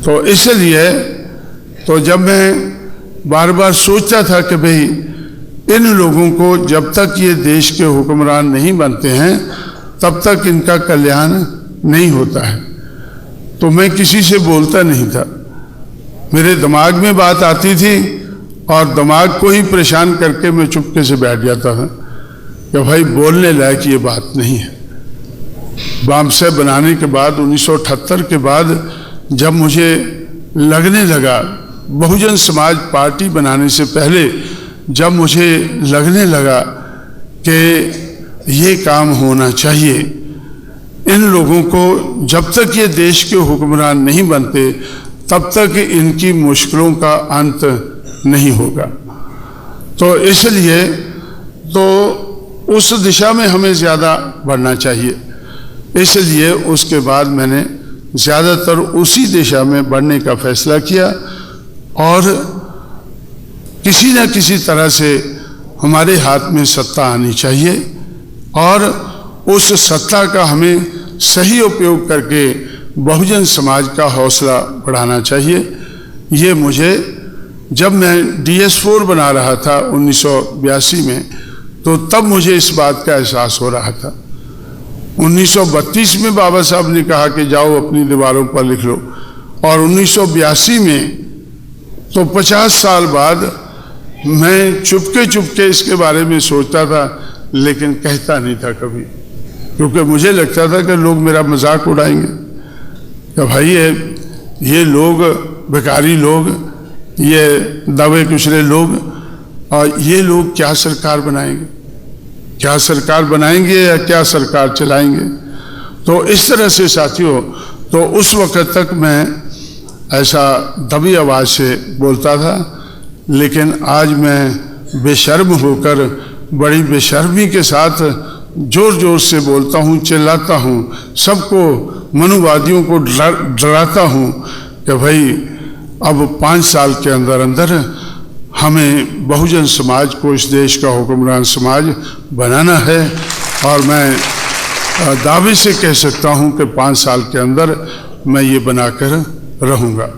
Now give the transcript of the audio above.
तो इसलिए तो जब मैं बार बार सोचता था कि भाई इन लोगों को जब तक ये देश के हुक्मरान नहीं बनते हैं तब तक इनका कल्याण नहीं होता है, तो मैं किसी से बोलता नहीं था। मेरे दिमाग में बात आती थी और दिमाग को ही परेशान करके मैं चुपके से बैठ जाता था कि भाई बोलने लायक ये बात नहीं है। बामसे बनाने के बाद 1978 के बाद जब मुझे लगने लगा, बहुजन समाज पार्टी बनाने से पहले जब मुझे लगने लगा कि ये काम होना चाहिए, इन लोगों को जब तक ये देश के हुक्मरान नहीं बनते तब तक इनकी मुश्किलों का अंत नहीं होगा। तो इसलिए तो उस दिशा में हमें ज़्यादा बढ़ना चाहिए। इसलिए उसके बाद मैंने ज़्यादातर उसी दिशा में बढ़ने का फैसला किया और किसी न किसी तरह से हमारे हाथ में सत्ता आनी चाहिए और उस सत्ता का हमें सही उपयोग करके बहुजन समाज का हौसला बढ़ाना चाहिए। ये मुझे जब मैं DS4 बना रहा था 1982 में, तो तब मुझे इस बात का एहसास हो रहा था। 1932 में बाबा साहब ने कहा कि जाओ अपनी दीवारों पर लिख लो, और 1982 में तो 50 साल बाद मैं चुपके चुपके इसके बारे में सोचता था, लेकिन कहता नहीं था कभी, क्योंकि मुझे लगता था कि लोग मेरा मजाक उड़ाएंगे कि भाई ये लोग बेकारी लोग, ये दबे कुचले लोग, और ये लोग क्या सरकार बनाएंगे, क्या सरकार बनाएंगे या क्या सरकार चलाएंगे। तो इस तरह से साथियों, तो उस वक़्त तक मैं ऐसा दबी आवाज़ से बोलता था, लेकिन आज मैं बेशर्म होकर बड़ी बेशर्मी के साथ जोर जोर से बोलता हूँ, चिल्लाता हूँ, सबको मनुवादियों को डराता हूँ कि भाई अब 5 साल के अंदर अंदर हमें बहुजन समाज को इस देश का हुक्मरान समाज बनाना है। और मैं दावे से कह सकता हूँ कि 5 साल के अंदर मैं ये बनाकर रहूँगा।